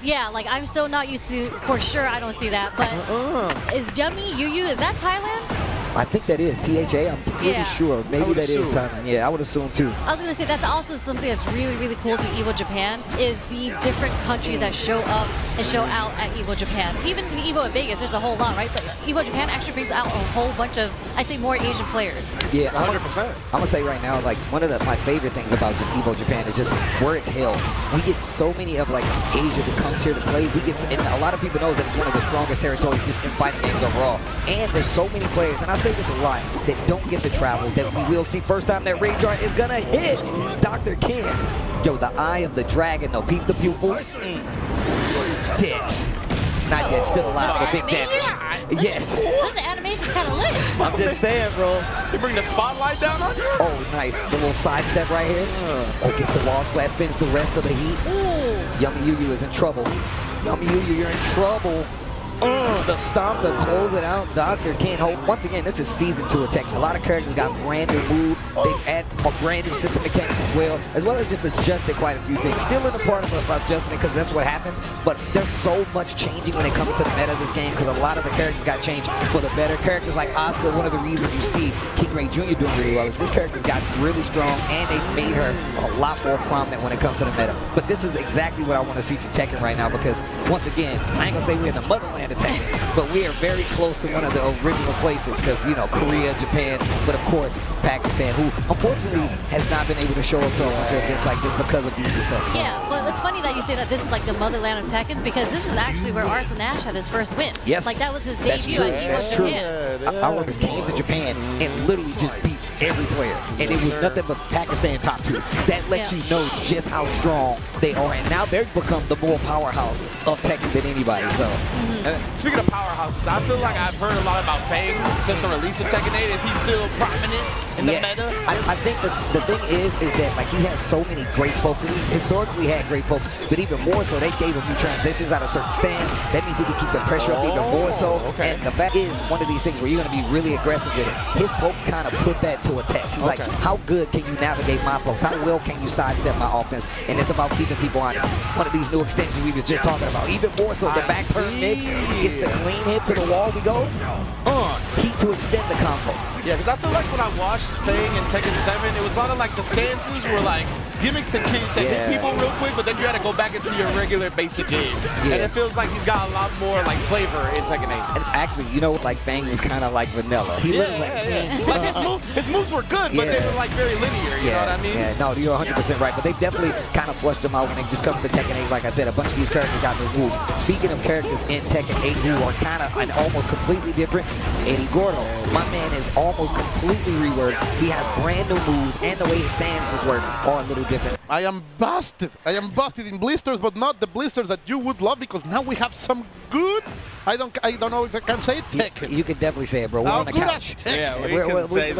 Yeah, like I'm still not used to, for sure I don't see that, but is Yummy Yu, is that Thailand? I think that is THA. I'm pretty sure. Maybe that is Thailand. Yeah, I would assume too. I was going to say that's also something that's really, really cool to EVO Japan is the different countries that show up and show out at EVO Japan. Even EVO at Vegas, there's a whole lot, right? But EVO Japan actually brings out a whole bunch of, I say, more Asian players. Yeah, 100%. I'm gonna say right now, like one of my favorite things about just EVO Japan is just where it's held. We get so many of like Asia that comes here to play. We get, and a lot of people know that it's one of the strongest territories just in fighting games overall. And there's so many players, and I say this a lot, that don't get to travel, that we will see first time that Rage Art is gonna hit Dr. Ken. Yo, the eye of the dragon, though. Peep the pupils. Dead. Not yet, still alive for big damage. Yes. This animation's kind of lit. I'm just saying, bro. They bring the spotlight down on you? Oh, nice. The little sidestep right here. Oh, gets the wall splash, spins the rest of the heat. Ooh. Yummy Yu is in trouble. Yummy Yu, you're in trouble. The stomp to close it out. Dr. Ken Hope. Once again, this is season 2 of Tekken. A lot of characters got brand new moves. They've added a brand new system mechanics as well as just adjusted quite a few things. Still in the part of adjusting it because that's what happens. But there's so much changing when it comes to the meta of this game because a lot of the characters got changed for the better. Characters like Asuka, one of the reasons you see King Ray Jr. doing really well is this character's got really strong and they've made her a lot more prominent when it comes to the meta. But this is exactly what I want to see from Tekken right now because once again, I ain't gonna say we're in the motherland of Tekken, but we are very close to one of the original places because, you know, Korea, Japan, but of course, Pakistan, who unfortunately has not been able to show up to events like this because of visa stuff. So. Yeah, well, it's funny that you say that this is like the motherland of Tekken because this is actually where Arslan Ash had his first win. Yes. Like that was his That's debut true. at EVO That's Japan. true. I remember came to Japan and literally just beat every player. And it was nothing but Pakistan top 2. That lets you know just how strong they are. And now they've become the more powerhouse of Tekken than anybody. So. And speaking of powerhouses, I feel like I've heard a lot about Feng since the release of Tekken 8. Is he still prominent in the meta? I think the thing is that like he has so many great folks. And he's historically had great folks, but even more so, they gave him new transitions out of certain stands. That means he can keep the pressure up even more so. Okay. And the fact is, one of these things where you're going to be really aggressive with it. His poke kind of put that to a test. He's like, how good can you navigate my pokes? How well can you sidestep my offense? And it's about keeping people honest. One of these new extensions we was just talking about. Even more so, the back turn mix gets the clean hit to the wall. We go, heat to extend the combo. Yeah, because I feel like when I watched Feng and Tekken 7, it was a lot of like the stances were like gimmicks to hit people real quick, but then you had to go back into your regular basic game. And it feels like he's got a lot more like flavor in Tekken 8. And actually, you know, like Feng was kind of like vanilla. He like his moves were good, but they were like very linear, you know what I mean? Yeah, no, you're 100% right. But they definitely kind of flushed them out when it just comes to Tekken 8. Like I said, a bunch of these characters got new moves. Speaking of characters in Tekken 8 who are kind of and almost completely different, Eddie Gordo, my man is almost completely reworked. He has brand new moves, and the way his stance was working are a little different. I am busted. I am busted in blisters, but not the blisters that you would love because now we have some good. I don't know if I can say it. Tekken. You can definitely say it, bro. We're on the couch. Yeah,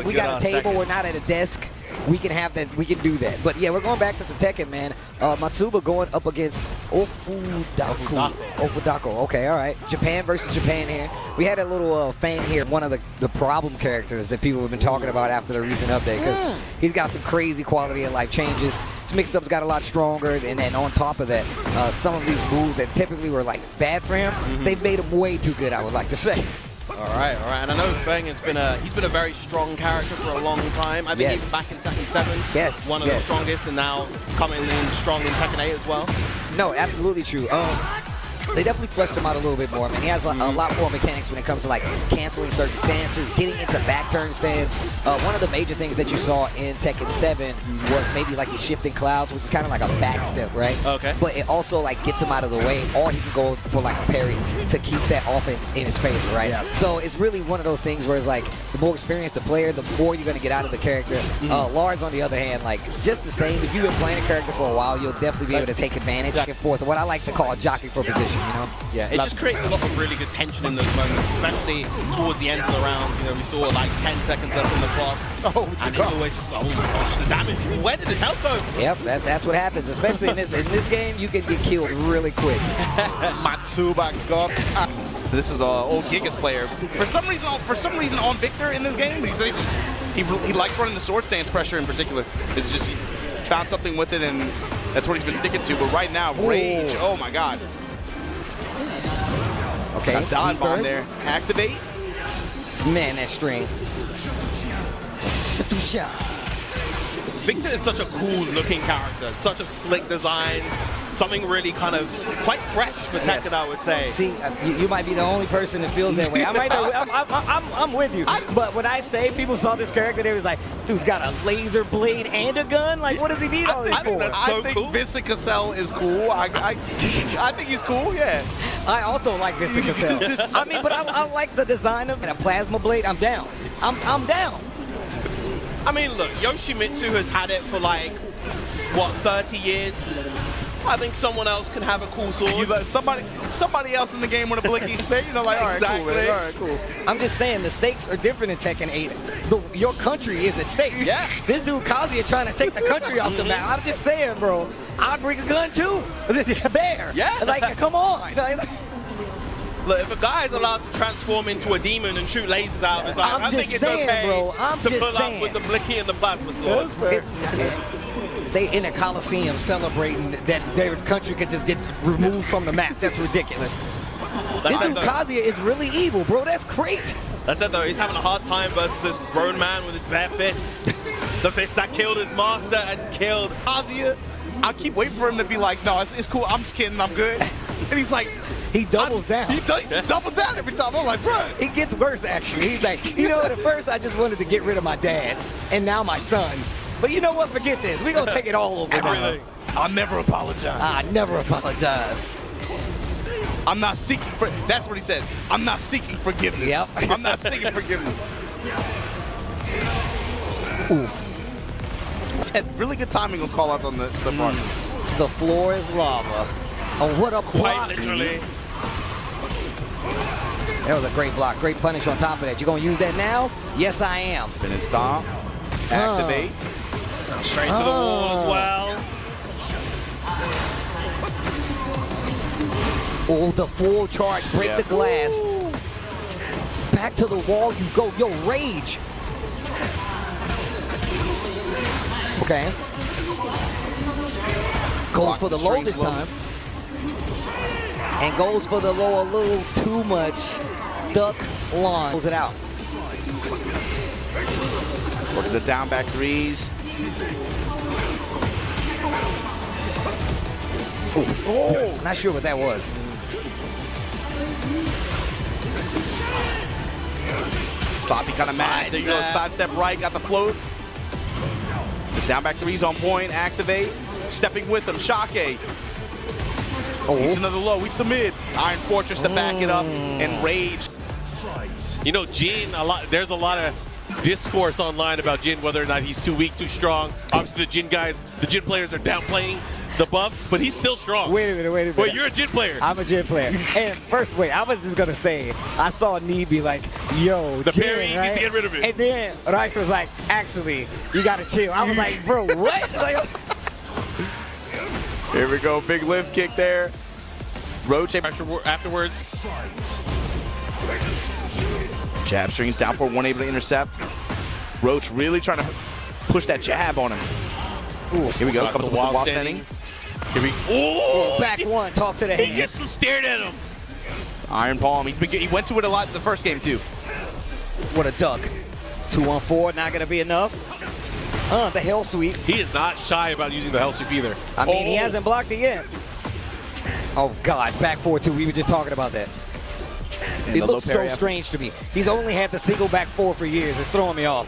we got a table. We're not at a desk. We can have that. We can do that. But yeah, we're going back to some Tekken, man. Matsuba going up against Ofudako. Okay, all right. Japan versus Japan here. We had a little Feng here, one of the problem characters that people have been talking about after the recent update because he's got some crazy quality of life changes. His mix-up's got a lot stronger, and then on top of that, some of these moves that typically were like bad for him, they've made him way too good, I would like to say. All right. And I know Feng has been he's been a very strong character for a long time. I think he's back in Tekken 7. One of the strongest, and now coming in strong in Tekken 8 as well. No, absolutely true. They definitely fleshed him out a little bit more. I mean, he has a lot more mechanics when it comes to like canceling certain stances, getting into back turn stance. One of the major things that you saw in Tekken 7 was maybe like his shifting clouds, which is kind of like a back step, right? Okay. But it also like gets him out of the way, or he can go for like a parry to keep that offense in his favor, right? Yeah. So it's really one of those things where it's like the more experienced the player, the more you're gonna get out of the character. Lars, on the other hand, like it's just the same. If you've been playing a character for a while, you'll definitely be able to take advantage back and forth. What I like to call jockeying for position. You know? Yeah, it just creates a lot of really good tension in those moments, especially towards the end of the round. You know, we saw like 10 seconds left on the clock, and it's always just, oh my gosh, the damage. Where did the health go? Yep, that's what happens, especially in this game. You can get killed really quick. Matsuba got. So this is the old Gigas player. For some reason, on Victor in this game, he likes running the sword stance pressure in particular. It's just he found something with it, and That's what he's been sticking to. But right now, Rage. Oh my God. Okay. Got dodge bomb there. Activate. Man, that string. Victor is such a cool looking character, such a slick design, something really kind of quite fresh for Tekken, I would say. See, you might be the only person that feels that way. I'm with you. But when I say people saw this character, they was like, this dude's got a laser blade and a gun? Like, what does he need all this for? I think Vincent Cassell is cool. I think he's cool, yeah. I also like Vincent Cassell. I mean, but I like the design of it. A plasma blade, I'm down. I'm down. I mean, look, Yoshimitsu has had it for like, what, 30 years? I think someone else can have a cool sword. You let somebody else in the game with a blicky, you know, like, all right, Exactly. cool, man. All right, cool. I'm just saying the stakes are different in Tekken 8. Your country is at stake. Yeah. This dude Kazuya trying to take the country off the map. I'm just saying, bro. I'd bring a gun too. Bear. Yeah. Like, come on. Look, if a guy is allowed to transform into a demon and shoot lasers out of his eyes, I think it's saying, okay bro. I'm to just pull saying. up with the blicky and the plasma sword. They in a Coliseum celebrating that their country could just get removed from the map. That's ridiculous. This dude Kazuya is really evil, bro. That's crazy. That's it though, he's having a hard time versus this grown man with his bare fists. The fist that killed his master and killed Kazuya, I keep waiting for him to be like, no, it's cool. I'm just kidding. I'm good. And he's like, he doubles down. He doubles down every time. I'm like, bro. It gets worse, actually. He's like, you know, at first I just wanted to get rid of my dad, and now my son. But you know what? Forget this. We're going to take it all over now. I'll never apologize. I never apologize. I'm not seeking for. That's what he said. I'm not seeking forgiveness. Yep. I'm not seeking forgiveness. Oof. Had really good timing on call-outs on the part. The floor is lava. Oh, what a block. quite literally. That was a great block. Great punish on top of that. You going to use that now? Yes, I am. Spin and stomp. Activate. Straight to the wall as well. Oh, the full charge. Break the glass. Back to the wall you go. Yo, rage. Okay. Goes for the low this time. And goes for the low a little too much. Duck launch. Pulls it out. Look at the down back threes. Oh, not sure what that was. Sloppy kind of mad. There you go. Sidestep right. Got the float. The down back threes on point. Activate. Stepping with them. Shake. Eats another low. Eats the mid. Iron Fortress to back it up. And rage. You know, Jin, there's a lot of discourse online about Jin, whether or not he's too weak, too strong. Obviously, the Jin players are downplaying the buffs, but he's still strong. Wait a minute. Wait, you're a Jin player. I'm a Jin player. And first, wait, I was just going to say, I saw Knee be like, yo, The Jin, parry, he needs to get rid of it. And then Reich was like, actually, you got to chill. I was like, bro, what? Like, Here we go. Big lift kick there. Roach Afterwards. jab strings down for one, able to intercept. Roach really trying to push that jab on him. Ooh, here we go. Comes with the wall standing. Here we go. back one, talk to the head. He just stared at him. Iron Palm. He went to it a lot in the first game too. What a duck. 2-on-4, not going to be enough. The hell sweep. He is not shy about using the hell sweep either. I mean, he hasn't blocked it yet. Oh, God. Back 4-2. We were just talking about that. It looks so strange to me. He's only had the single back 4 for years. It's throwing me off.